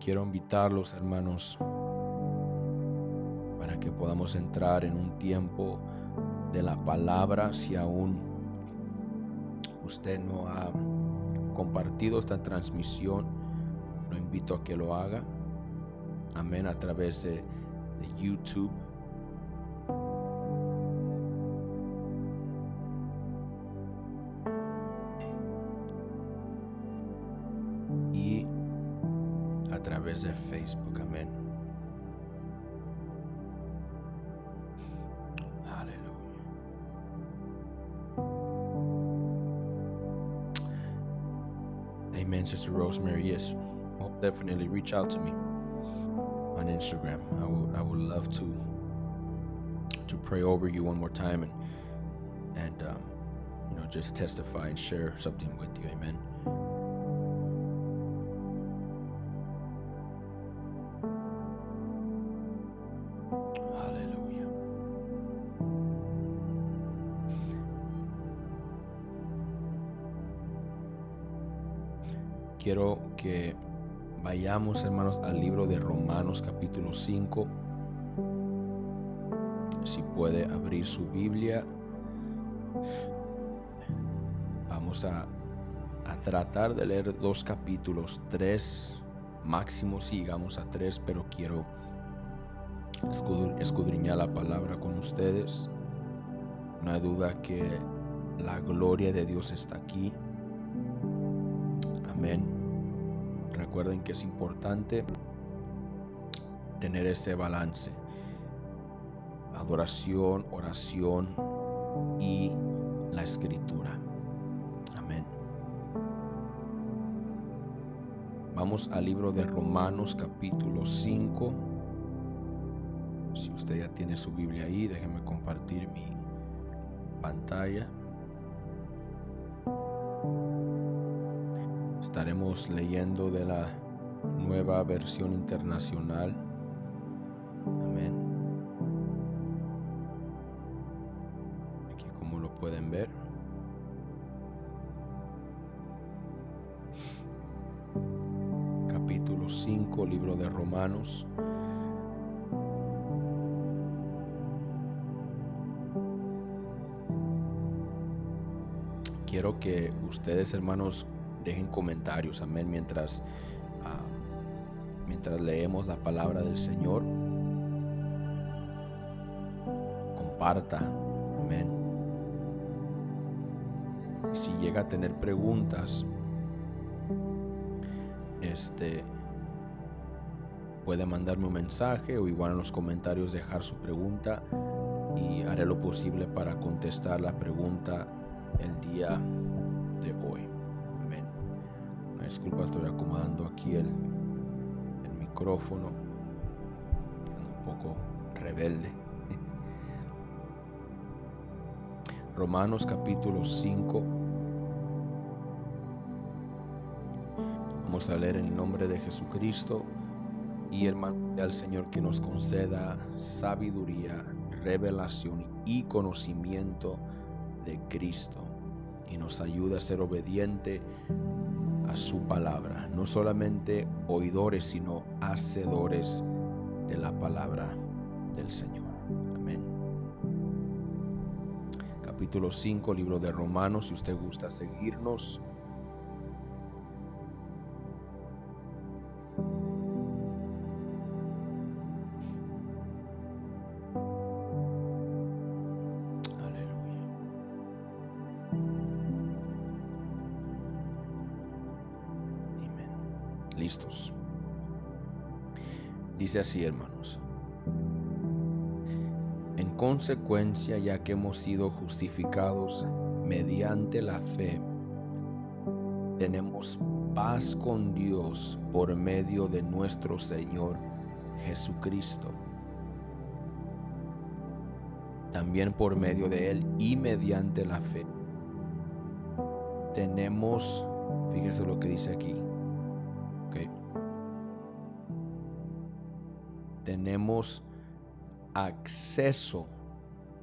quiero invitarlos, hermanos, para que podamos entrar en un tiempo de la palabra. Si aún usted no ha compartido esta transmisión, lo invito a que lo haga. Amén, a través de YouTube. Y a través de Facebook. Amén. Aleluya. Amen, Sister Rosemary. Yes, definitely reach out to me on Instagram. I would love to pray over you one more time and just testify and share something with you. Amen. Hallelujah. Quiero que vayamos, hermanos, al libro de Romanos capítulo 5. Si puede abrir su Biblia, vamos a tratar de leer 2 capítulos, 3 máximo, si llegamos a 3, pero quiero escudriñar la palabra con ustedes. No hay duda que la gloria de Dios está aquí. Amén. Recuerden que es importante tener ese balance: adoración, oración y la escritura. Amén. Vamos al libro de Romanos capítulo 5. Si usted ya tiene su Biblia ahí, déjeme compartir mi pantalla. Estaremos leyendo de la Nueva Versión Internacional. Amén. Aquí, como lo pueden ver. Capítulo 5, libro de Romanos. Quiero que ustedes, hermanos, dejen comentarios, amén, mientras leemos la palabra del Señor. Comparta, amén. Si llega a tener preguntas, puede mandarme un mensaje o igual en los comentarios dejar su pregunta y haré lo posible para contestar la pregunta el día de hoy. Amén. Una disculpa, estoy acomodando aquí el micrófono, un poco rebelde. Romanos capítulo 5. Vamos a leer en el nombre de Jesucristo y hermano al Señor que nos conceda sabiduría, revelación y conocimiento de Cristo y nos ayude a ser obediente a su palabra, no solamente oidores sino hacedores de la palabra del Señor. Amén. Capítulo 5, libro de Romanos. Si usted gusta seguirnos, listos. Dice así, hermanos: en consecuencia, ya que hemos sido justificados mediante la fe, tenemos paz con Dios por medio de nuestro Señor Jesucristo. También por medio de Él y mediante la fe tenemos, fíjese lo que dice aquí, tenemos acceso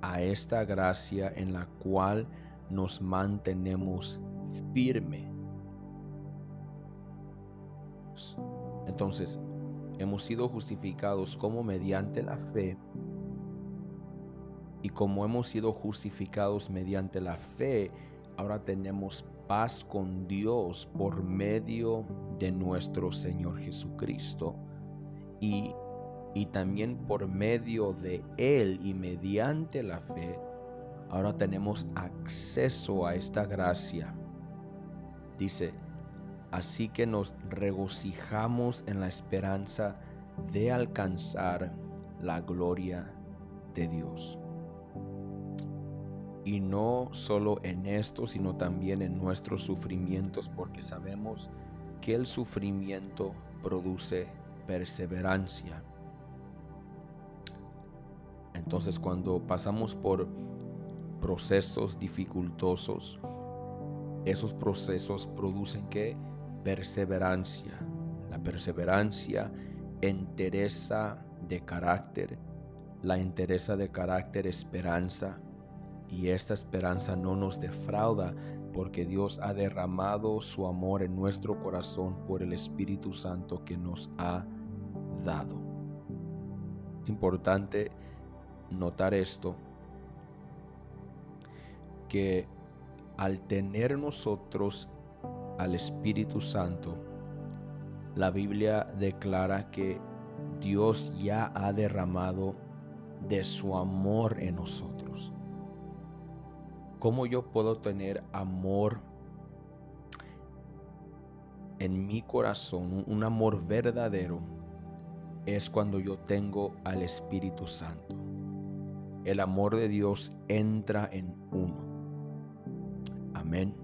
a esta gracia en la cual nos mantenemos firme. Entonces, hemos sido justificados como mediante la fe, y como hemos sido justificados mediante la fe, ahora tenemos paz con Dios por medio de nuestro Señor Jesucristo. Y también por medio de Él y mediante la fe, ahora tenemos acceso a esta gracia. Dice, así que nos regocijamos en la esperanza de alcanzar la gloria de Dios. Y no solo en esto, sino también en nuestros sufrimientos, porque sabemos que el sufrimiento produce perseverancia. Entonces, cuando pasamos por procesos dificultosos, esos procesos producen ¿qué? Perseverancia. La perseverancia, entereza de carácter. La entereza de carácter, esperanza. Y esta esperanza no nos defrauda, porque Dios ha derramado su amor en nuestro corazón por el Espíritu Santo que nos ha dado. Es importante notar esto, que al tener nosotros al Espíritu Santo, la Biblia declara que Dios ya ha derramado de su amor en nosotros. ¿Cómo yo puedo tener amor en mi corazón, un amor verdadero? Es cuando yo tengo al Espíritu Santo. El amor de Dios entra en uno. Amén.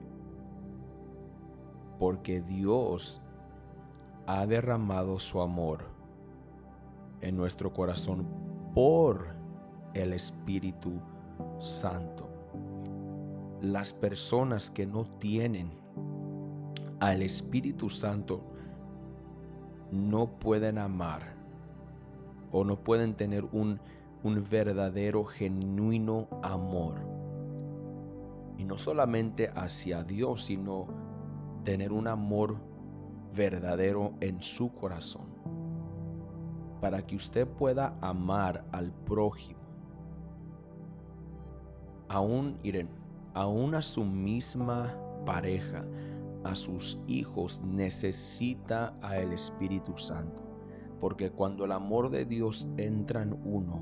Porque Dios ha derramado su amor en nuestro corazón por el Espíritu Santo. Las personas que no tienen al Espíritu Santo no pueden amar o no pueden tener un verdadero, genuino amor. Y no solamente hacia Dios, sino tener un amor verdadero en su corazón. Para que usted pueda amar al prójimo, aún a su misma pareja, a sus hijos, necesita al Espíritu Santo. Porque cuando el amor de Dios entra en uno,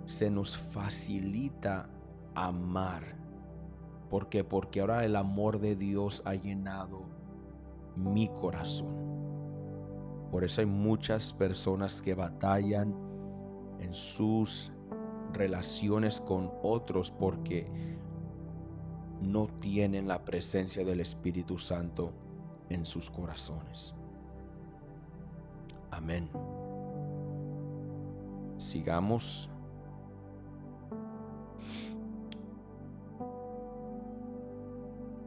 se nos facilita amar. ¿Por qué? Porque ahora el amor de Dios ha llenado mi corazón. Por eso hay muchas personas que batallan en sus relaciones con otros porque no tienen la presencia del Espíritu Santo en sus corazones. Amén. Sigamos.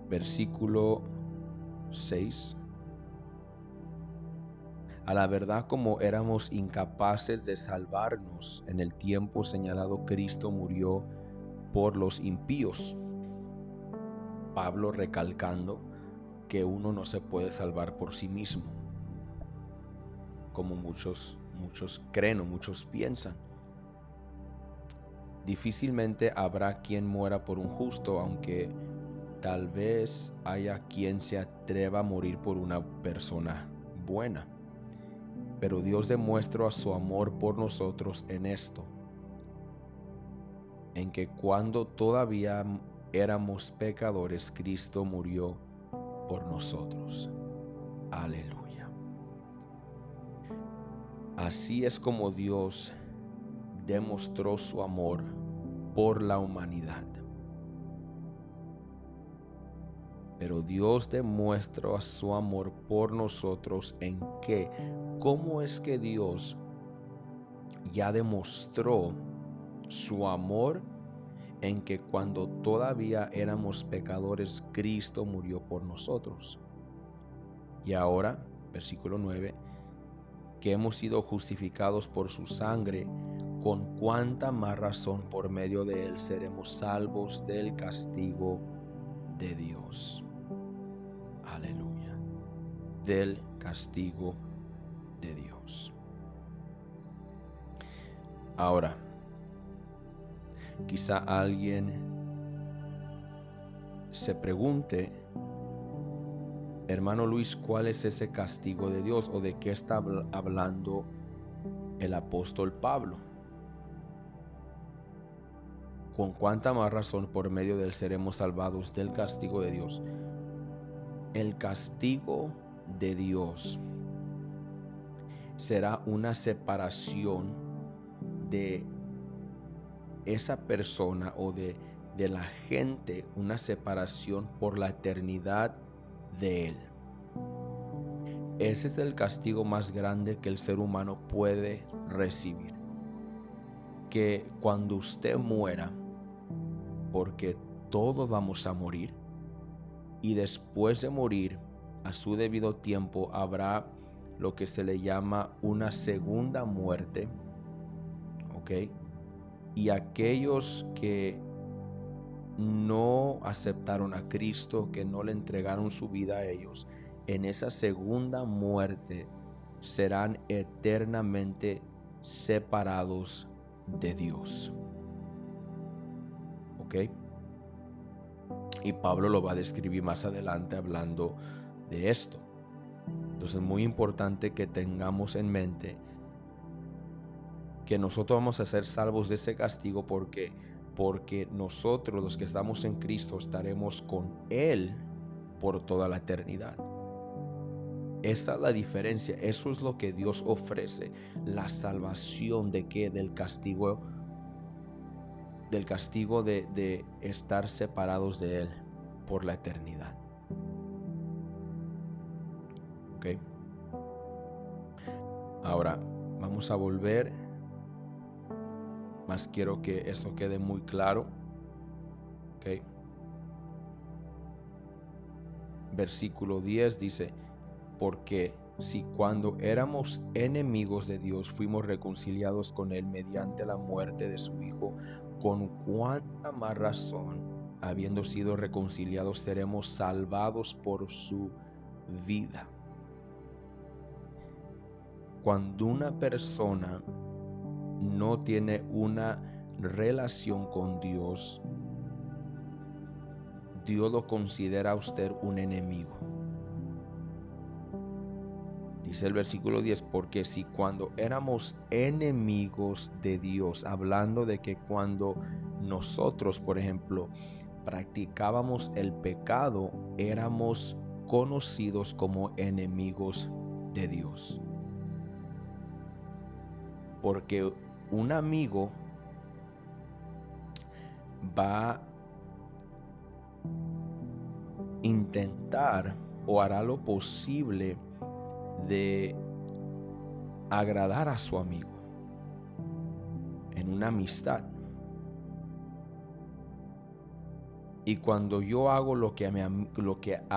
Versículo 6. A la verdad, como éramos incapaces de salvarnos en el tiempo señalado, Cristo murió por los impíos. Pablo recalcando que uno no se puede salvar por sí mismo, como muchos creen o muchos piensan. Difícilmente habrá quien muera por un justo, aunque tal vez haya quien se atreva a morir por una persona buena. Pero Dios demuestra su amor por nosotros en esto, en que cuando todavía éramos pecadores, Cristo murió por nosotros. Aleluya. Así es como Dios demostró su amor por la humanidad. Pero Dios demuestra su amor por nosotros en que, ¿cómo es que Dios ya demostró su amor? En que cuando todavía éramos pecadores, Cristo murió por nosotros. Y ahora, versículo 9, que hemos sido justificados por su sangre, con cuánta más razón por medio de él seremos salvos del castigo de Dios. Aleluya. Del castigo de Dios. Ahora, quizá alguien se pregunte, hermano Luis, ¿cuál es ese castigo de Dios? ¿O de qué está hablando el apóstol Pablo? Con cuánta más razón por medio de él seremos salvados del castigo de Dios. El castigo de Dios será una separación de esa persona o de la gente, una separación por la eternidad de él. Ese es el castigo más grande que el ser humano puede recibir. Que cuando usted muera, porque todos vamos a morir, y después de morir, a su debido tiempo, habrá lo que se le llama una segunda muerte, ¿ok? Y aquellos que no aceptaron a Cristo, que no le entregaron su vida a ellos, en esa segunda muerte serán eternamente separados de Dios. ¿Ok? Y Pablo lo va a describir más adelante hablando de esto. Entonces es muy importante que tengamos en mente que nosotros vamos a ser salvos de ese castigo porque nosotros, los que estamos en Cristo, estaremos con Él por toda la eternidad. Esa es la diferencia. Eso es lo que Dios ofrece. La salvación de qué? Del castigo de estar separados de Él por la eternidad. ¿Ok? Ahora vamos a volver. Más quiero que eso quede muy claro. ¿Ok? Versículo 10 dice: porque si cuando éramos enemigos de Dios fuimos reconciliados con Él mediante la muerte de su Hijo, con cuánta más razón, habiendo sido reconciliados, seremos salvados por su vida. Cuando una persona no tiene una relación con Dios, Dios lo considera a usted un enemigo. Dice el versículo 10, porque si cuando éramos enemigos de Dios, hablando de que cuando nosotros, por ejemplo, practicábamos el pecado, éramos conocidos como enemigos de Dios. Porque un amigo va a intentar o hará lo posible de agradar a su amigo en una amistad. Y cuando yo hago lo que a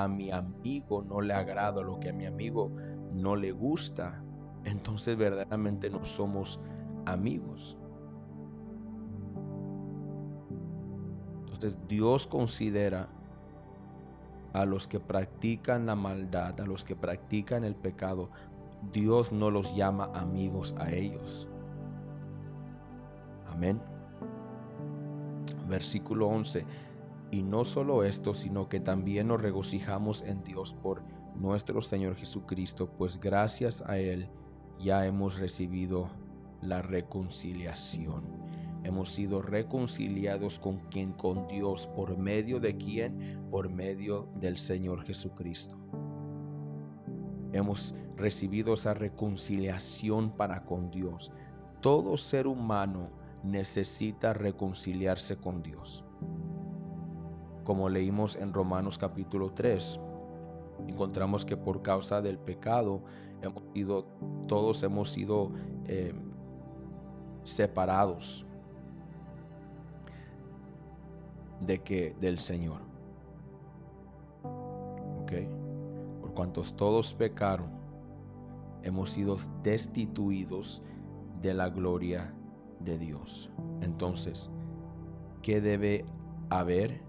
mi amigo no le agrada, lo que a mi amigo no le gusta, entonces verdaderamente no somos amigos. Entonces Dios considera a los que practican la maldad, a los que practican el pecado, Dios no los llama amigos a ellos. Amén. Versículo 11. Y no solo esto, sino que también nos regocijamos en Dios por nuestro Señor Jesucristo, pues gracias a Él ya hemos recibido la reconciliación. Hemos sido reconciliados con quién, con Dios. ¿Por medio de quién? Por medio del Señor Jesucristo. Hemos recibido esa reconciliación para con Dios. Todo ser humano necesita reconciliarse con Dios. Como leímos en Romanos capítulo 3, encontramos que por causa del pecado todos hemos sido separados del Señor. ¿Ok? Por cuantos todos pecaron, hemos sido destituidos de la gloria de Dios. Entonces, ¿qué debe haber?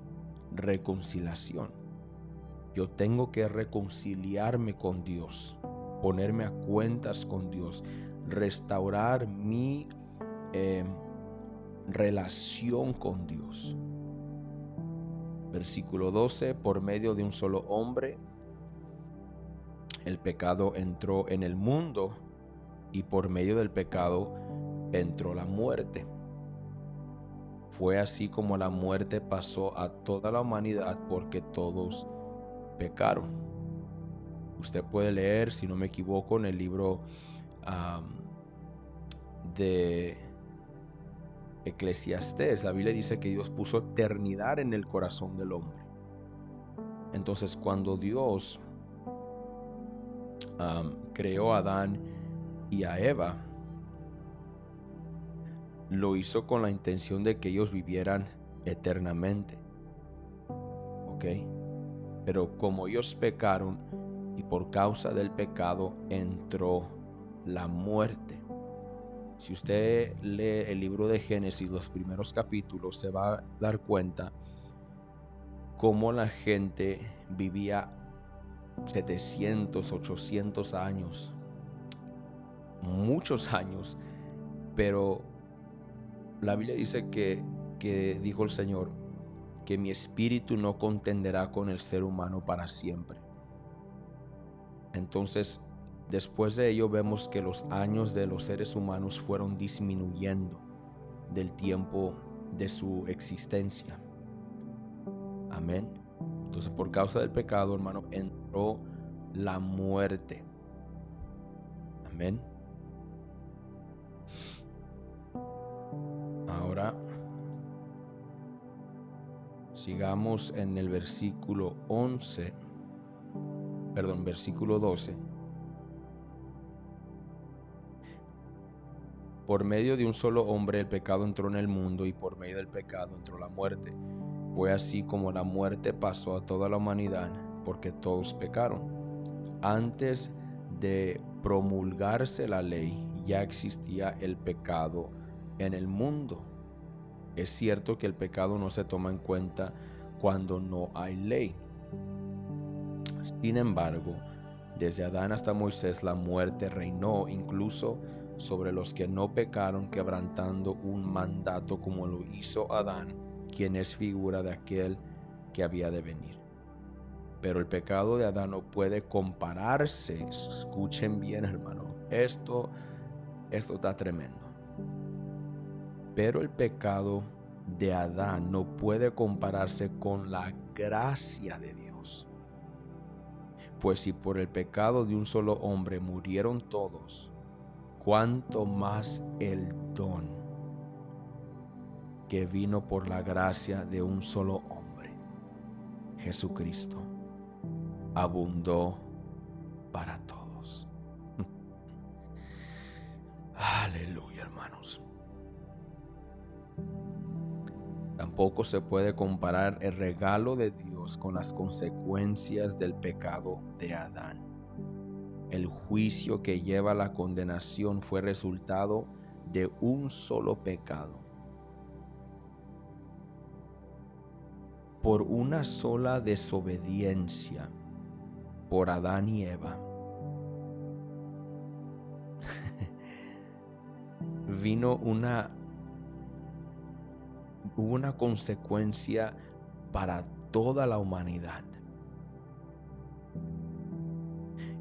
Reconciliación. Yo tengo que reconciliarme con Dios ponerme a cuentas con Dios, restaurar mi relación con Dios. Versículo 12, por medio de un solo hombre, el pecado entró en el mundo y por medio del pecado entró la muerte. Fue así como la muerte pasó a toda la humanidad porque todos pecaron. Usted puede leer, si no me equivoco, en el libro de Eclesiastés, la Biblia dice que Dios puso eternidad en el corazón del hombre. Entonces, cuando Dios creó a Adán y a Eva, lo hizo con la intención de que ellos vivieran eternamente. ¿Ok? Pero como ellos pecaron y por causa del pecado entró la muerte. Si usted lee el libro de Génesis, los primeros capítulos, se va a dar cuenta cómo la gente vivía 700, 800 años, muchos años, pero la Biblia dice que dijo el Señor que mi espíritu no contenderá con el ser humano para siempre. Entonces, después de ello vemos que los años de los seres humanos fueron disminuyendo del tiempo de su existencia. Amén. Entonces, por causa del pecado, hermano, entró la muerte. Amén. Ahora, sigamos en el versículo 12. Por medio de un solo hombre el pecado entró en el mundo y por medio del pecado entró la muerte. Fue así como la muerte pasó a toda la humanidad porque todos pecaron. Antes de promulgarse la ley ya existía el pecado en el mundo. Es cierto que el pecado no se toma en cuenta cuando no hay ley. Sin embargo, desde Adán hasta Moisés la muerte reinó incluso sobre los que no pecaron, quebrantando un mandato como lo hizo Adán, quien es figura de aquel que había de venir. Pero el pecado de Adán no puede compararse. Escuchen bien, hermano. Esto está tremendo. Pero el pecado de Adán no puede compararse con la gracia de Dios. Pues si por el pecado de un solo hombre murieron todos, cuánto más el don que vino por la gracia de un solo hombre, Jesucristo, abundó para todos. Aleluya, hermanos. Tampoco se puede comparar el regalo de Dios con las consecuencias del pecado de Adán. El juicio que lleva a la condenación fue resultado de un solo pecado. Por una sola desobediencia por Adán y Eva, hubo una consecuencia para toda la humanidad.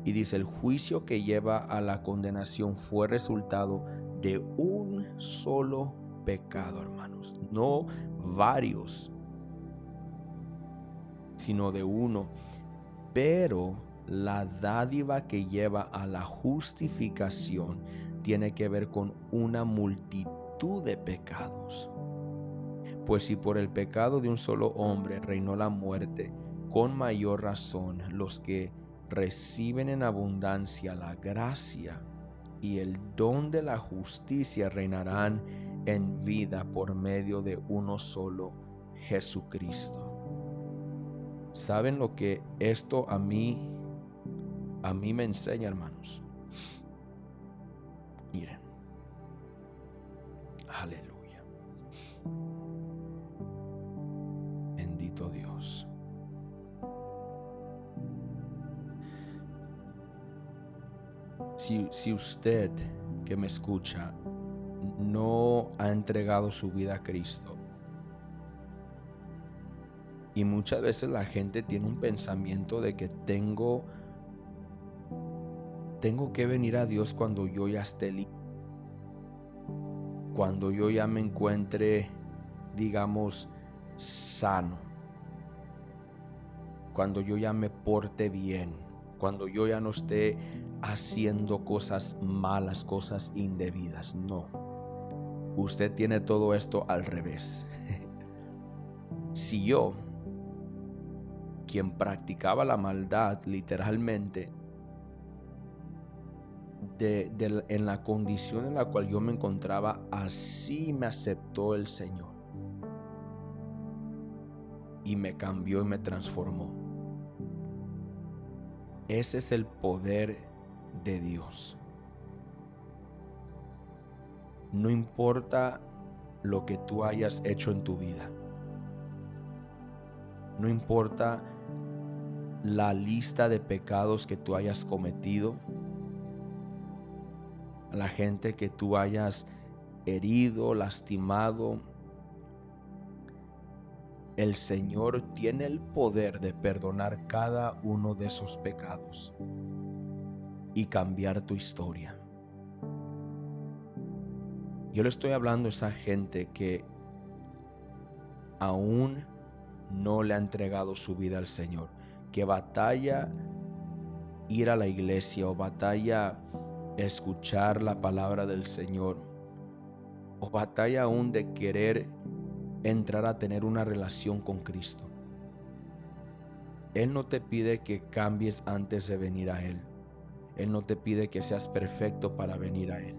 Y dice, el juicio que lleva a la condenación fue resultado de un solo pecado, hermanos. No varios, sino de uno. Pero la dádiva que lleva a la justificación tiene que ver con una multitud de pecados. Pues si por el pecado de un solo hombre reinó la muerte, con mayor razón los que reciben en abundancia la gracia y el don de la justicia reinarán en vida por medio de uno solo, Jesucristo. ¿Saben lo que esto a mí me enseña, hermanos? Miren. Aleluya. Bendito Dios. Si usted que me escucha no ha entregado su vida a Cristo, y muchas veces la gente tiene un pensamiento de que tengo que venir a Dios cuando yo ya esté listo, cuando yo ya me encuentre, digamos, sano, cuando yo ya me porte bien, cuando yo ya no esté haciendo cosas malas, cosas indebidas. No, usted tiene todo esto al revés. Si yo, quien practicaba la maldad literalmente, en la condición en la cual yo me encontraba, así me aceptó el Señor y me cambió y me transformó. Ese es el poder de Dios. No importa lo que tú hayas hecho en tu vida, no importa la lista de pecados que tú hayas cometido, la gente que tú hayas herido, lastimado, el Señor tiene el poder de perdonar cada uno de esos pecados y cambiar tu historia. Yo le estoy hablando a esa gente que aún no le ha entregado su vida al Señor, que batalla ir a la iglesia o batalla escuchar la palabra del Señor, o batalla aún de querer entrar a tener una relación con Cristo. Él no te pide que cambies antes de venir a Él. Él no te pide que seas perfecto para venir a Él.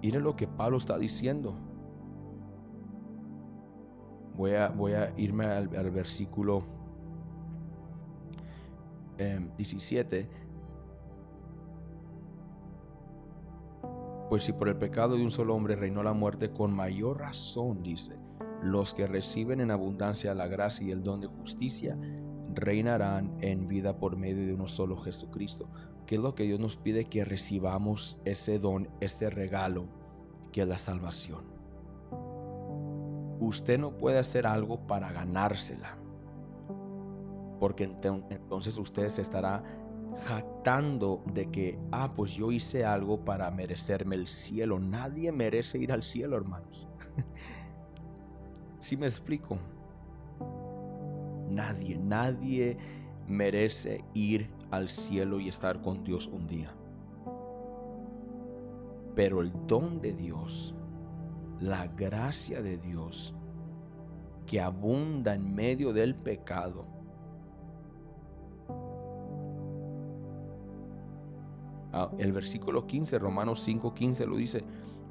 Miren lo que Pablo está diciendo. Voy a irme al versículo 17. Pues si por el pecado de un solo hombre reinó la muerte, con mayor razón, dice, los que reciben en abundancia la gracia y el don de justicia reinarán en vida por medio de uno solo, Jesucristo. ¿Qué es lo que Dios nos pide? Que recibamos ese don, ese regalo, que es la salvación. Usted no puede hacer algo para ganársela, porque entonces usted se estará jactando de que, pues yo hice algo para merecerme el cielo. Nadie merece ir al cielo, hermanos. ¿Sí me explico? Nadie merece ir al cielo y estar con Dios un día. Pero el don de Dios, la gracia de Dios, que abunda en medio del pecado, el versículo 15, Romanos 5:15 lo dice,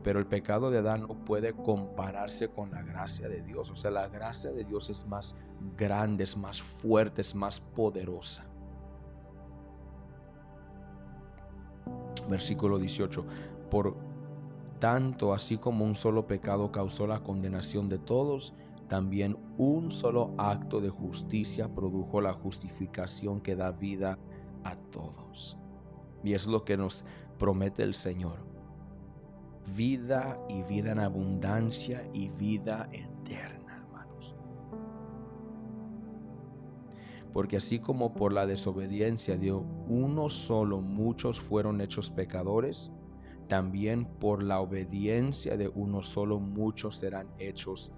pero el pecado de Adán no puede compararse con la gracia de Dios. O sea, la gracia de Dios es más grande, es más fuerte, es más poderosa. Versículo 18, por tanto, así como un solo pecado causó la condenación de todos, también un solo acto de justicia produjo la justificación que da vida a todos. Y es lo que nos promete el Señor: vida y vida en abundancia y vida eterna, hermanos. Porque así como por la desobediencia de uno solo muchos fueron hechos pecadores, también por la obediencia de uno solo muchos serán hechos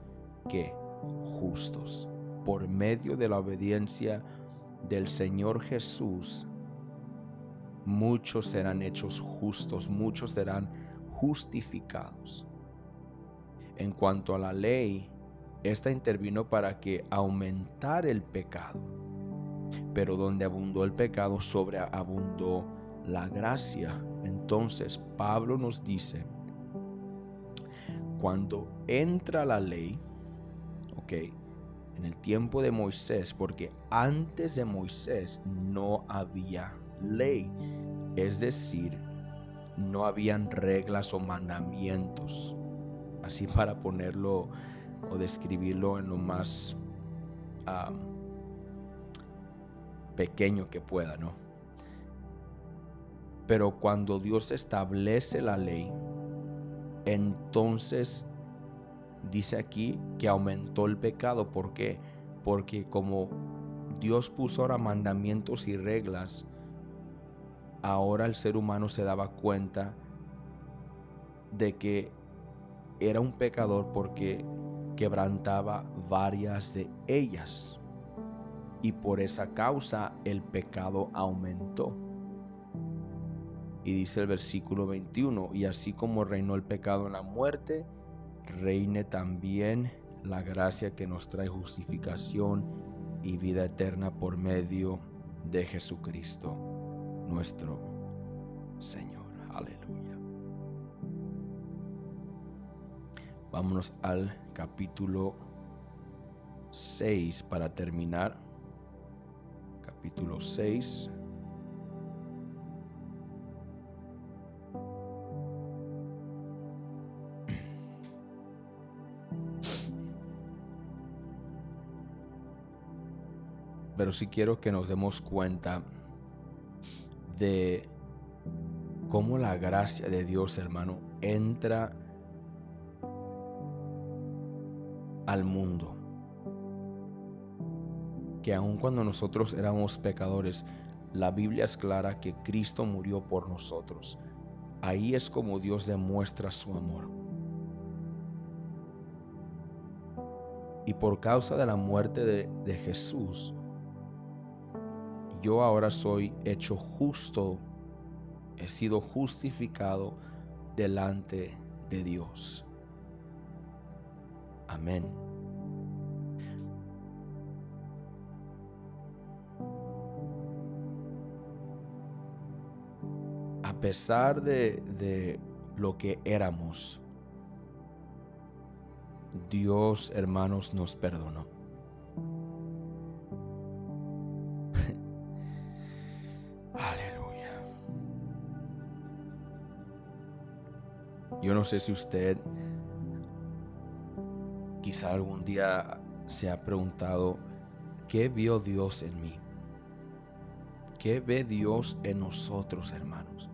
¿qué? Justos. Por medio de la obediencia del Señor Jesús, muchos serán hechos justos, muchos serán justificados. En cuanto a la ley, esta intervino para que aumentara el pecado, pero donde abundó el pecado, sobreabundó la gracia. Entonces Pablo nos dice, cuando entra la ley, en el tiempo de Moisés, porque antes de Moisés no había ley, es decir, no habían reglas o mandamientos, así para ponerlo o describirlo en lo más pequeño que pueda, ¿no? Pero cuando Dios establece la ley, entonces dice aquí que aumentó el pecado. ¿Por qué? Porque como Dios puso ahora mandamientos y reglas, ahora el ser humano se daba cuenta de que era un pecador porque quebrantaba varias de ellas. Y por esa causa el pecado aumentó. Y dice el versículo 21, y así como reinó el pecado en la muerte, reine también la gracia que nos trae justificación y vida eterna por medio de Jesucristo, nuestro Señor. Aleluya. Vámonos al capítulo 6 para terminar. Capítulo 6. Pero sí quiero que nos demos cuenta de cómo la gracia de Dios, hermano, entra al mundo. Que aun cuando nosotros éramos pecadores, la Biblia es clara que Cristo murió por nosotros. Ahí es como Dios demuestra su amor. Y por causa de la muerte de Jesús, yo ahora soy hecho justo, he sido justificado delante de Dios. Amén. A pesar de lo que éramos, Dios, hermanos, nos perdonó. Aleluya. Yo no sé si usted quizá algún día se ha preguntado, ¿qué vio Dios en mí? ¿Qué ve Dios en nosotros, hermanos?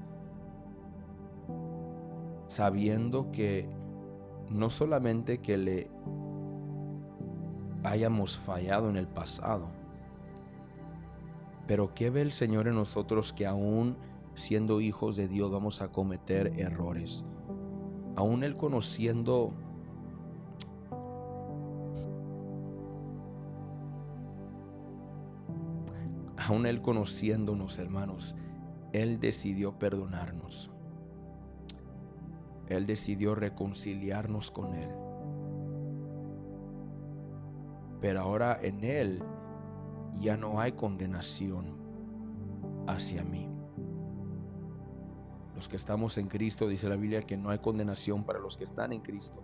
Sabiendo que no solamente que le hayamos fallado en el pasado, pero ¿qué ve el Señor en nosotros que aún siendo hijos de Dios vamos a cometer errores? Aún Él conociendo aún Él conociéndonos, hermanos, Él decidió perdonarnos. Él decidió reconciliarnos con Él. Pero ahora en Él ya no hay condenación hacia mí. Los que estamos en Cristo, dice la Biblia que no hay condenación para los que están en Cristo.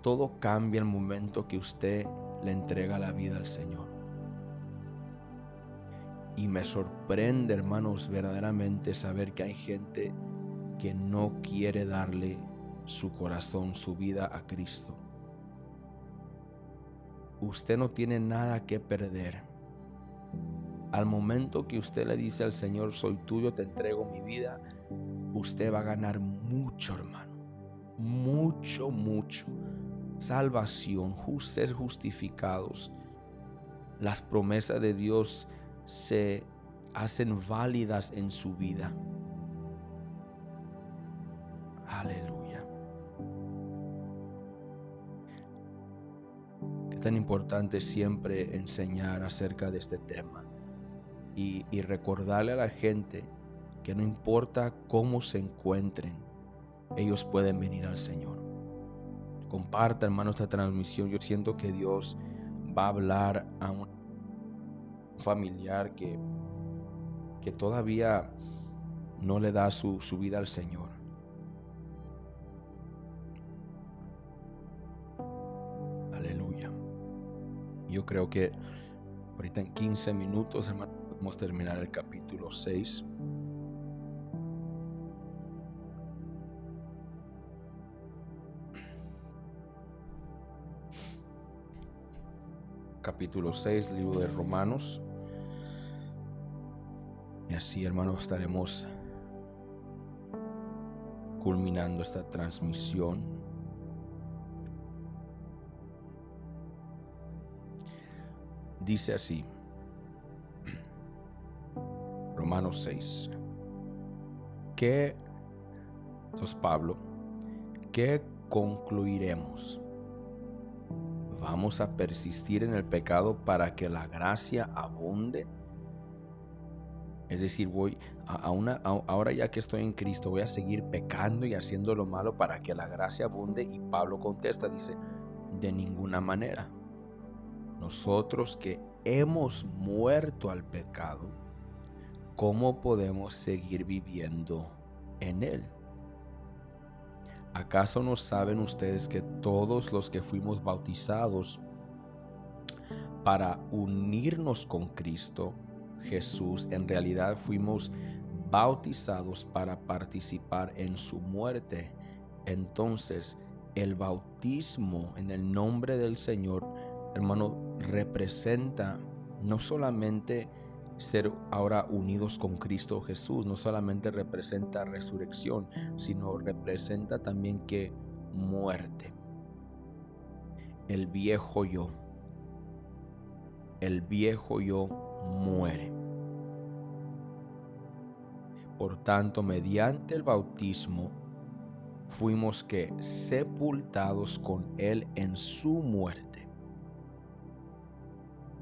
Todo cambia el momento que usted le entrega la vida al Señor. Y me sorprende, hermanos, verdaderamente saber que hay gente que no quiere darle su corazón, su vida a Cristo. Usted no tiene nada que perder. Al momento que usted le dice al Señor, soy tuyo, te entrego mi vida, usted va a ganar mucho, hermano. Mucho, mucho. Salvación, ser justificados. Las promesas de Dios se hacen válidas en su vida. Aleluya. Es tan importante siempre enseñar acerca de este tema y recordarle a la gente que no importa cómo se encuentren, ellos pueden venir al Señor. Comparta, hermano, esta transmisión. Yo siento que Dios va a hablar a un familiar que todavía no le da su vida al Señor. Aleluya. Yo creo que ahorita en 15 minutos, hermano, podemos terminar el capítulo 6. Capítulo 6, libro de Romanos. Y así, hermanos, estaremos culminando esta transmisión. Dice así, Romanos 6. Entonces Pablo, ¿qué concluiremos? ¿Vamos a persistir en el pecado para que la gracia abunde? Es decir, ahora ya que estoy en Cristo, voy a seguir pecando y haciendo lo malo para que la gracia abunde. Y Pablo contesta, dice, de ninguna manera. Nosotros que hemos muerto al pecado, ¿cómo podemos seguir viviendo en él? ¿Acaso no saben ustedes que todos los que fuimos bautizados para unirnos con Cristo Jesús, en realidad fuimos bautizados para participar en su muerte? Entonces, el bautismo en el nombre del Señor, hermano, representa no solamente ser ahora unidos con Cristo Jesús, no solamente representa resurrección, sino representa también que muerte. El viejo yo muere. Por tanto, mediante el bautismo fuimos que sepultados con él en su muerte.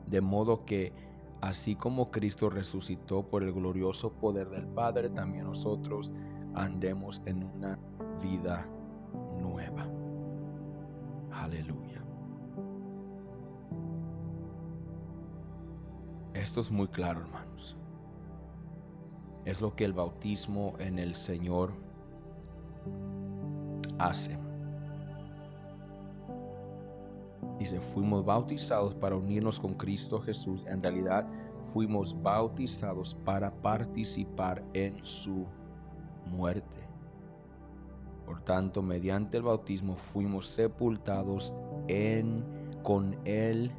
De modo que así como Cristo resucitó por el glorioso poder del Padre, también nosotros andemos en una vida nueva. Aleluya. Esto es muy claro, hermanos. Es lo que el bautismo en el Señor hace. Dice, fuimos bautizados para unirnos con Cristo Jesús. En realidad, fuimos bautizados para participar en su muerte. Por tanto, mediante el bautismo fuimos sepultados con él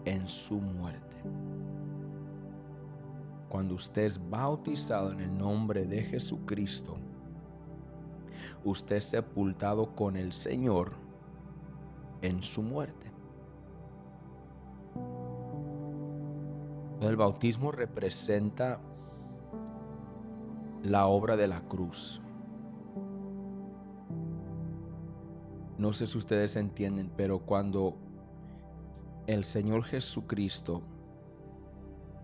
en su muerte. Cuando usted es bautizado en el nombre de Jesucristo, usted es sepultado con el Señor en su muerte. El bautismo representa la obra de la cruz. No sé si ustedes entienden, pero cuando el Señor Jesucristo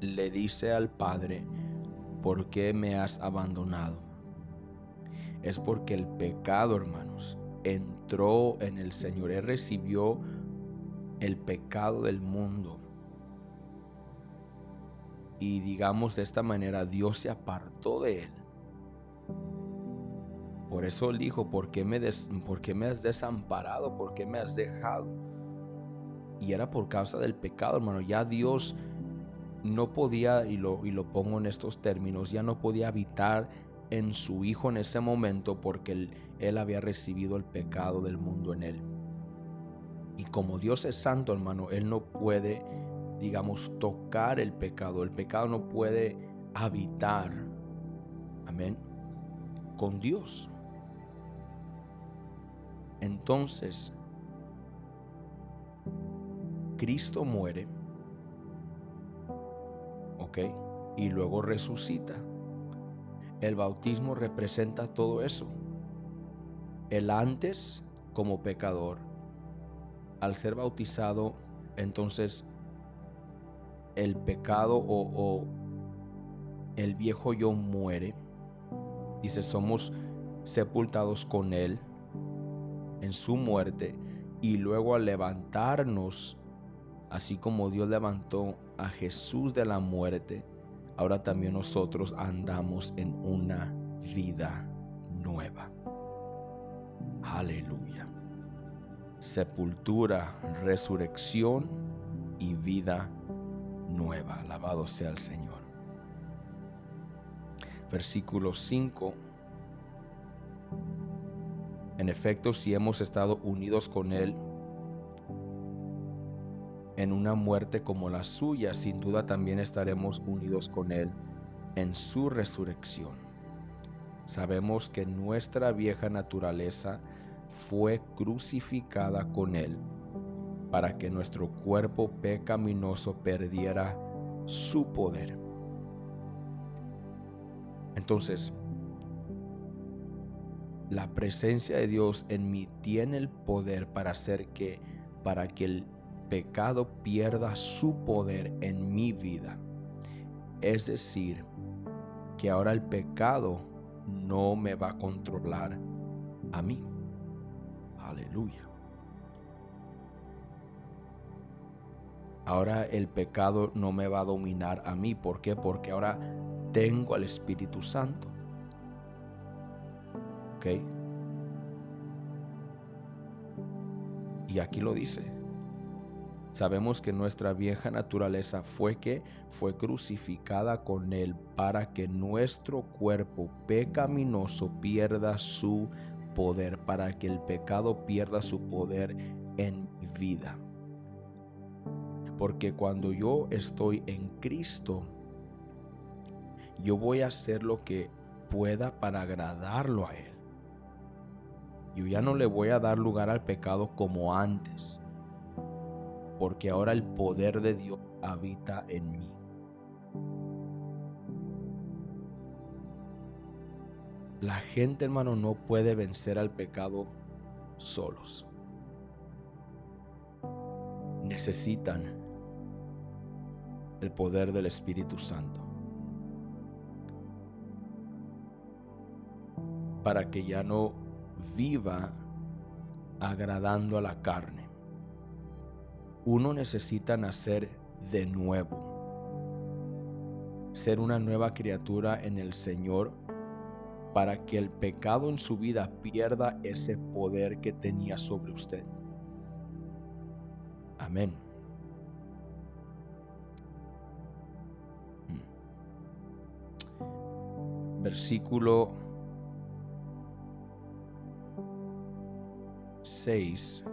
le dice al Padre, ¿por qué me has abandonado? Es porque el pecado, hermanos, entró en el Señor. Él recibió el pecado del mundo. Y digamos de esta manera, Dios se apartó de él. Por eso él dijo, ¿por qué me has desamparado? ¿Por qué me has dejado? Y era por causa del pecado, hermano. Ya Dios no podía, y lo pongo en estos términos, ya no podía habitar en su Hijo en ese momento porque él había recibido el pecado del mundo en él. Y como Dios es santo, hermano, él no puede, digamos, tocar el pecado. El pecado no puede habitar, amén, con Dios. Entonces, Cristo muere, ¿ok? Y luego resucita. El bautismo representa todo eso. El antes como pecador, al ser bautizado, entonces el pecado o el viejo yo muere. Dice, somos sepultados con él en su muerte, y luego al levantarnos, así como Dios levantó a Jesús de la muerte, ahora también nosotros andamos en una vida nueva. Aleluya. Sepultura, resurrección y vida nueva. Alabado sea el Señor. Versículo 5. En efecto, si hemos estado unidos con Él en una muerte como la suya, sin duda también estaremos unidos con Él en su resurrección. Sabemos que nuestra vieja naturaleza fue crucificada con Él para que nuestro cuerpo pecaminoso perdiera su poder. Entonces, la presencia de Dios en mí tiene el poder para que el pecado pierda su poder en mi vida. Es decir, que ahora el pecado no me va a controlar a mí. Aleluya. Ahora el pecado no me va a dominar a mí. ¿Por qué? Porque ahora tengo al Espíritu Santo. ¿Ok? Y aquí lo dice. Sabemos que nuestra vieja naturaleza fue crucificada con Él para que nuestro cuerpo pecaminoso pierda su poder, para que el pecado pierda su poder en mi vida. Porque cuando yo estoy en Cristo, yo voy a hacer lo que pueda para agradarlo a Él. Yo ya no le voy a dar lugar al pecado como antes, porque ahora el poder de Dios habita en mí. La gente, hermano, no puede vencer al pecado solos. Necesitan el poder del Espíritu Santo para que ya no viva agradando a la carne. Uno necesita nacer de nuevo, ser una nueva criatura en el Señor, para que el pecado en su vida pierda ese poder que tenía sobre usted. Amén. Versículo 7,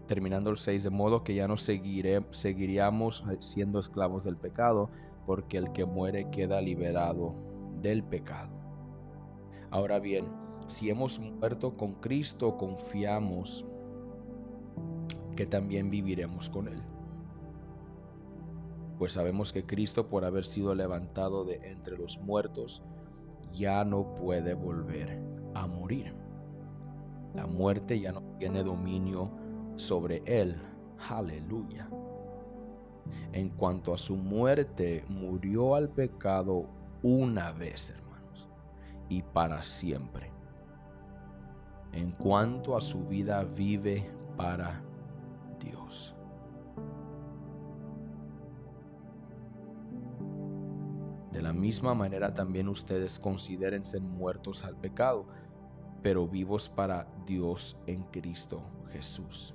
terminando el 6, de modo que ya no seguiríamos siendo esclavos del pecado, porque el que muere queda liberado del pecado. Ahora bien, si hemos muerto con Cristo, confiamos que también viviremos con Él. Pues sabemos que Cristo, por haber sido levantado de entre los muertos, ya no puede volver a morir. La muerte ya no tiene dominio sobre Él. Aleluya. En cuanto a su muerte, murió al pecado una vez, hermanos, y para siempre. En cuanto a su vida, vive para Dios. De la misma manera también ustedes considérense muertos al pecado, pero vivos para Dios en Cristo Jesús.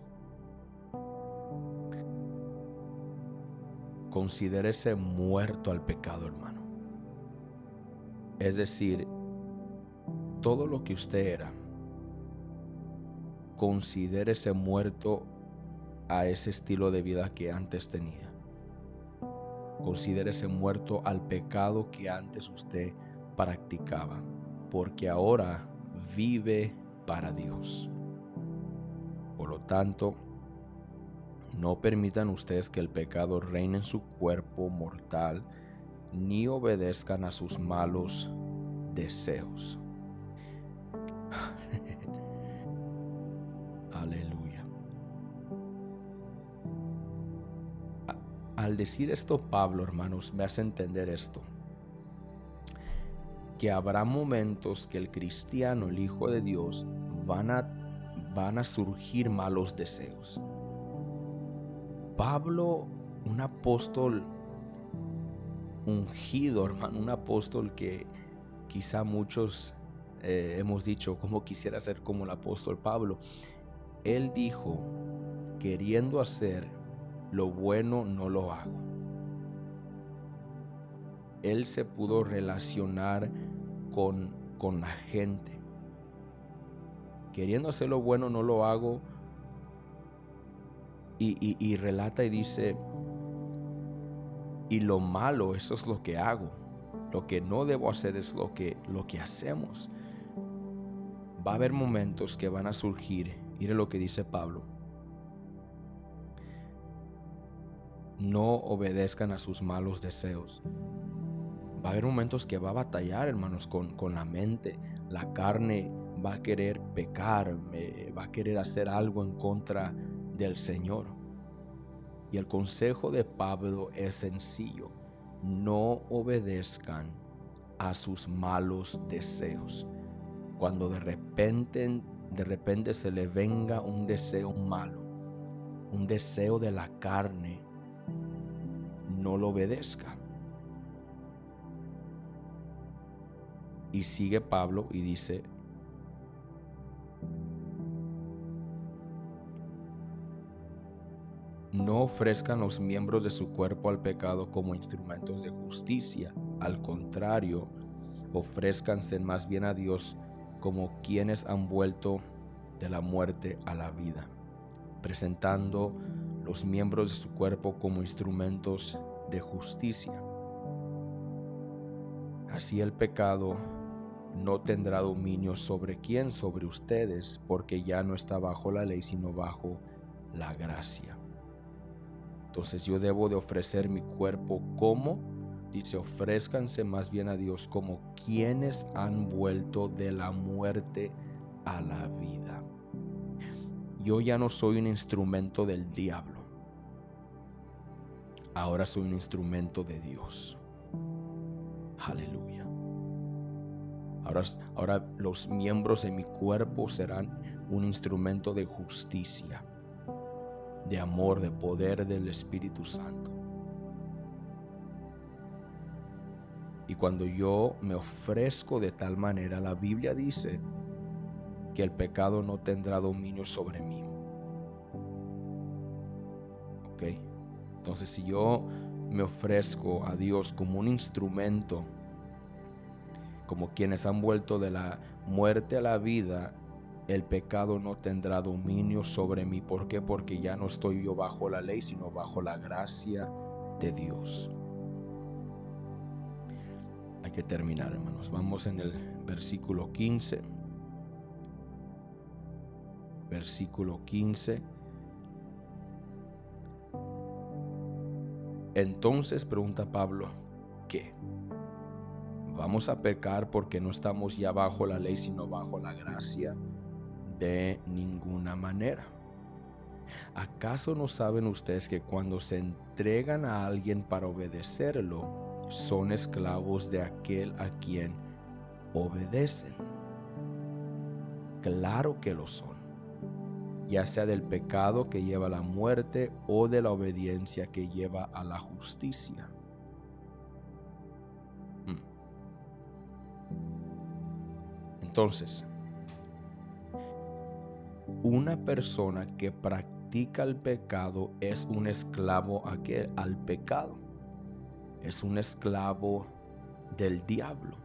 Considérese muerto al pecado, hermano. Es decir, todo lo que usted era, considérese muerto a ese estilo de vida que antes tenía. Considérese muerto al pecado que antes usted practicaba, porque ahora vive para Dios. Por lo tanto, no permitan ustedes que el pecado reine en su cuerpo mortal, ni obedezcan a sus malos deseos. Aleluya. Al decir esto, Pablo, hermanos, me hace entender esto: que habrá momentos que el cristiano, el Hijo de Dios, van a surgir malos deseos. Pablo, un apóstol ungido, hermano, un apóstol que quizá muchos hemos dicho, cómo quisiera ser como el apóstol Pablo. Él dijo, queriendo hacer lo bueno, no lo hago. Él se pudo relacionar con la gente. Queriendo hacer lo bueno, no lo hago. y relata y dice, y lo malo, eso es lo que hago. Lo que no debo hacer es lo que hacemos. Va a haber momentos que van a surgir. Mire lo que dice Pablo. No obedezcan a sus malos deseos. Va a haber momentos que va a batallar, hermanos, con la mente. La carne va a querer pecar, va a querer hacer algo en contra del Señor. Y el consejo de Pablo es sencillo: no obedezcan a sus malos deseos. Cuando de repente se le venga un deseo malo, un deseo de la carne, no lo obedezca. Y sigue Pablo y dice, no ofrezcan los miembros de su cuerpo al pecado como instrumentos de justicia. Al contrario, ofrézcanse más bien a Dios como quienes han vuelto de la muerte a la vida, presentando los miembros de su cuerpo como instrumentos de justicia. Así el pecado no tendrá dominio sobre quién, sobre ustedes, porque ya no está bajo la ley, sino bajo la gracia. Entonces yo debo de ofrecer mi cuerpo como, dice, ofrézcanse más bien a Dios como quienes han vuelto de la muerte a la vida. Yo ya no soy un instrumento del diablo. Ahora soy un instrumento de Dios. Aleluya. Ahora los miembros de mi cuerpo serán un instrumento de justicia, de amor, de poder del Espíritu Santo. Y cuando yo me ofrezco de tal manera, la Biblia dice que el pecado no tendrá dominio sobre mí. ¿Ok? Entonces, si yo me ofrezco a Dios como un instrumento, como quienes han vuelto de la muerte a la vida, el pecado no tendrá dominio sobre mí. ¿Por qué? Porque ya no estoy yo bajo la ley, sino bajo la gracia de Dios. Hay que terminar, hermanos. Vamos en el versículo 15. Versículo 15. Entonces pregunta Pablo, ¿qué? ¿Vamos a pecar porque no estamos ya bajo la ley, sino bajo la gracia? De ninguna manera. ¿Acaso no saben ustedes que cuando se entregan a alguien para obedecerlo, son esclavos de aquel a quien obedecen? Claro que lo son, ya sea del pecado que lleva a la muerte o de la obediencia que lleva a la justicia. Entonces, una persona que practica el pecado es un esclavo al pecado. Es un esclavo del diablo.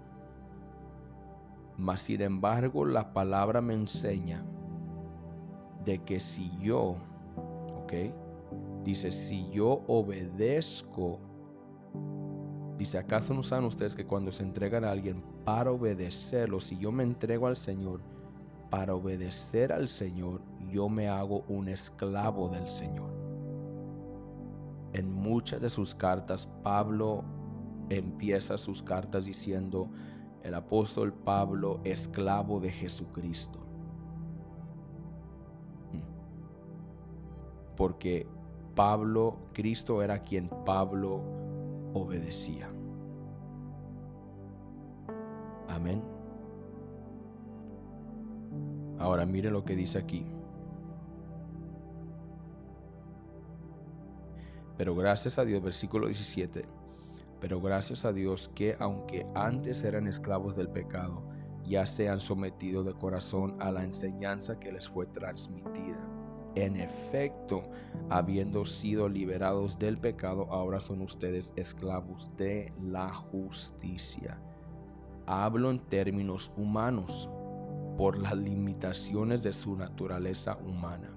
Mas sin embargo, la palabra me enseña de que si yo, dice, si yo obedezco, dice, ¿acaso no saben ustedes que cuando se entregan a alguien para obedecerlo, si yo me entrego al Señor para obedecer al Señor, yo me hago un esclavo del Señor? En muchas de sus cartas, Pablo empieza sus cartas diciendo, el apóstol Pablo, esclavo de Jesucristo. Porque Cristo era quien Pablo obedecía. Amén. Ahora mire lo que dice aquí. Pero gracias a Dios, versículo 17. Pero gracias a Dios que aunque antes eran esclavos del pecado, ya se han sometido de corazón a la enseñanza que les fue transmitida. En efecto, habiendo sido liberados del pecado, ahora son ustedes esclavos de la justicia. Hablo en términos humanos, por las limitaciones de su naturaleza humana.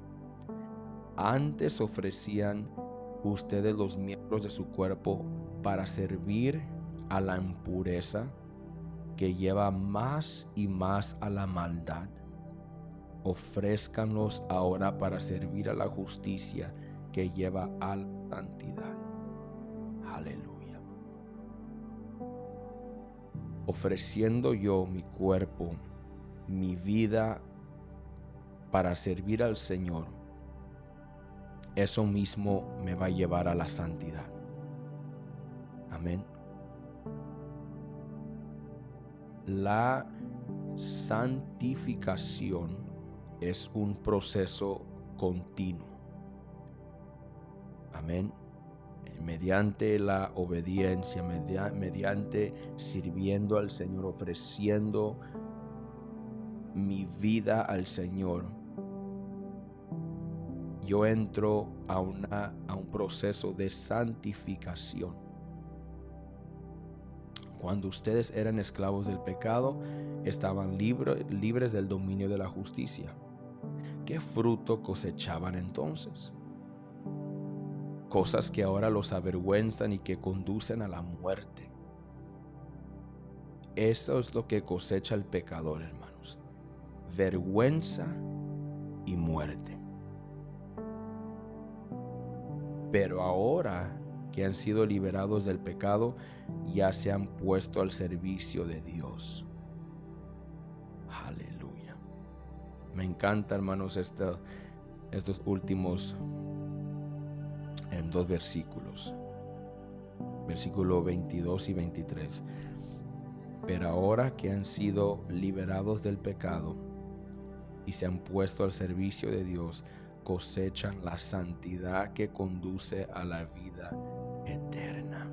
Antes ofrecían ustedes los miembros de su cuerpo para servir a la impureza que lleva más y más a la maldad. Ofrézcanlos ahora para servir a la justicia que lleva a la santidad. Aleluya. Ofreciendo yo mi cuerpo, mi vida para servir al Señor, eso mismo me va a llevar a la santidad. Amén. La santificación es un proceso continuo. Amén. Mediante la obediencia, mediante sirviendo al Señor, ofreciendo mi vida al Señor, yo entro a un proceso de santificación. Cuando ustedes eran esclavos del pecado, estaban libres del dominio de la justicia. ¿Qué fruto cosechaban entonces? Cosas que ahora los avergüenzan y que conducen a la muerte. Eso es lo que cosecha el pecador, hermanos. Vergüenza y muerte. Pero ahora que han sido liberados del pecado, ya se han puesto al servicio de Dios. Aleluya. Me encanta, hermanos, estos últimos dos versículos. Versículo 22 y 23. Pero ahora que han sido liberados del pecado y se han puesto al servicio de Dios, cosechan la santidad que conduce a la vida eterna.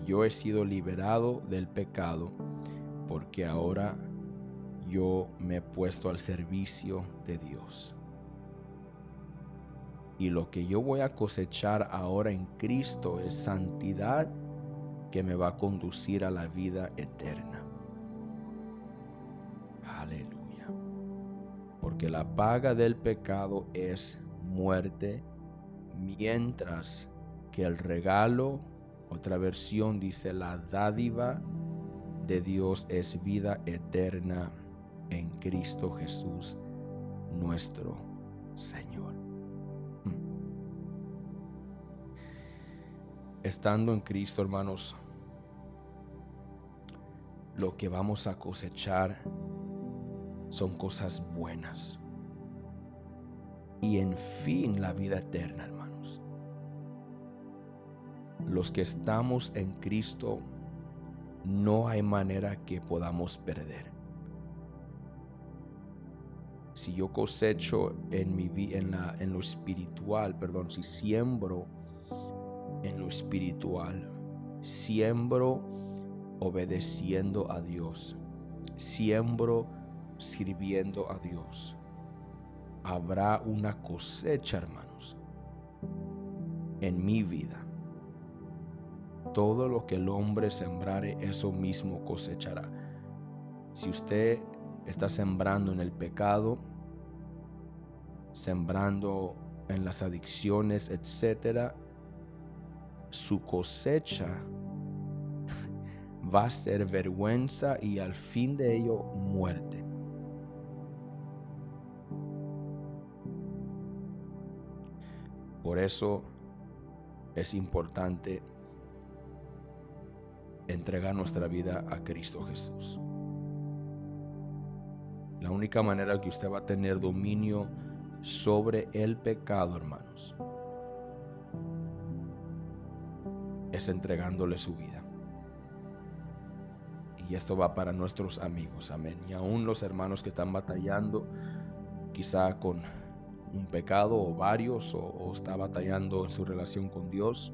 Yo he sido liberado del pecado porque ahora yo me he puesto al servicio de Dios. Y lo que yo voy a cosechar ahora en Cristo es santidad que me va a conducir a la vida eterna. Aleluya. Porque la paga del pecado es muerte, mientras que el regalo, otra versión dice, la dádiva de Dios es vida eterna en Cristo Jesús, nuestro Señor. Estando en Cristo, hermanos, lo que vamos a cosechar son cosas buenas. Y en fin, la vida eterna, hermanos. Los que estamos en Cristo, no hay manera que podamos perder. Si yo cosecho en lo espiritual, si siembro en lo espiritual, siembro obedeciendo a Dios, siembro sirviendo a Dios, habrá una cosecha, hermanos, en mi vida. Todo lo que el hombre sembrare, eso mismo cosechará. Si usted está sembrando en el pecado, sembrando en las adicciones, etcétera, su cosecha va a ser vergüenza y al fin de ello muerte. Por eso es importante entregar nuestra vida a Cristo Jesús. La única manera que usted va a tener dominio sobre el pecado, hermanos, es entregándole su vida. Y esto va para nuestros amigos, amén. Y aún los hermanos que están batallando quizá con un pecado o varios, o está batallando en su relación con Dios,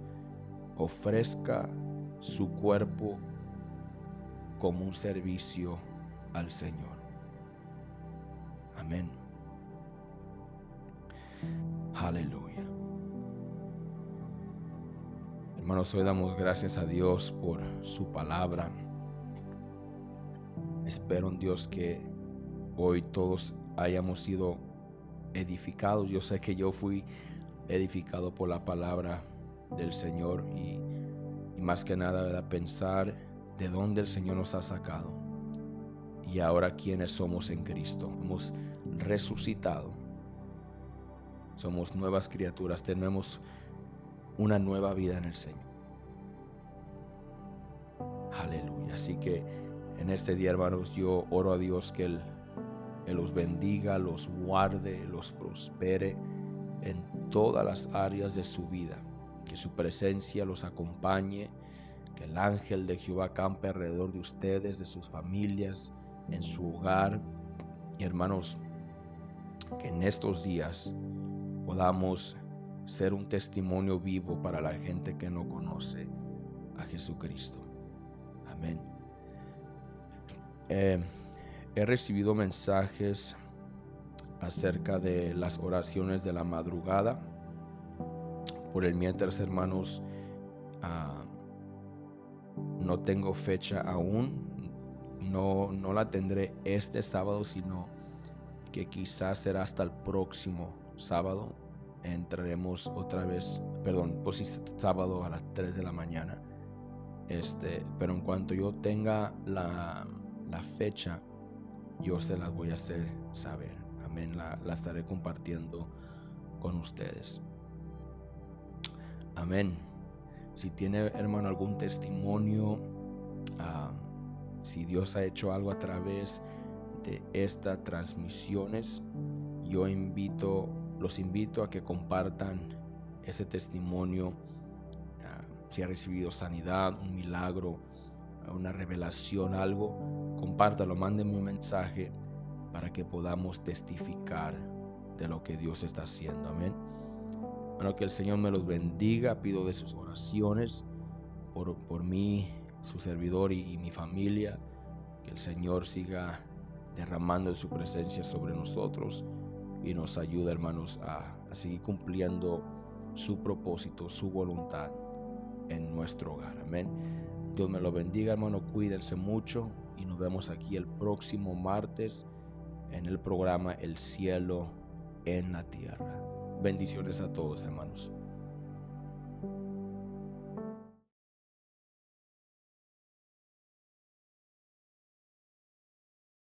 ofrezca su cuerpo como un servicio al Señor. Amén. Aleluya. Hermanos, hoy damos gracias a Dios por su palabra. Espero en Dios que hoy todos hayamos sido edificados. Yo sé que yo fui edificado por la palabra del Señor y más que nada, ¿verdad?, pensar de dónde el Señor nos ha sacado y ahora quiénes somos en Cristo. Hemos resucitado, somos nuevas criaturas, tenemos una nueva vida en el Señor. Aleluya. Así que en este día, hermanos, yo oro a Dios que Él los bendiga, los guarde, los prospere en todas las áreas de su vida. Que su presencia los acompañe, que el ángel de Jehová campe alrededor de ustedes, de sus familias, en su hogar. Y hermanos, que en estos días podamos ser un testimonio vivo para la gente que no conoce a Jesucristo. Amén. He recibido mensajes acerca de las oraciones de la madrugada. Por el mientras, hermanos, no tengo fecha aún. No la tendré este sábado, sino que quizás será hasta el próximo sábado. Entraremos otra vez, sábado a las 3 de la mañana. Pero en cuanto yo tenga la fecha, yo se las voy a hacer saber. Amén. La estaré compartiendo con ustedes. Amén. Si tiene, hermano, algún testimonio, si Dios ha hecho algo a través de estas transmisiones, yo los invito a que compartan ese testimonio. Si ha recibido sanidad, un milagro, una revelación, algo, compártalo, mándenme un mensaje para que podamos testificar de lo que Dios está haciendo. Amén. Bueno, que el Señor me los bendiga. Pido de sus oraciones por mí, su servidor y mi familia. Que el Señor siga derramando su presencia sobre nosotros y nos ayude, hermanos, a seguir cumpliendo su propósito, su voluntad en nuestro hogar. Amén. Dios me lo bendiga, hermano. Cuídense mucho y nos vemos aquí el próximo martes en el programa El Cielo en la Tierra. Bendiciones a todos, hermanos.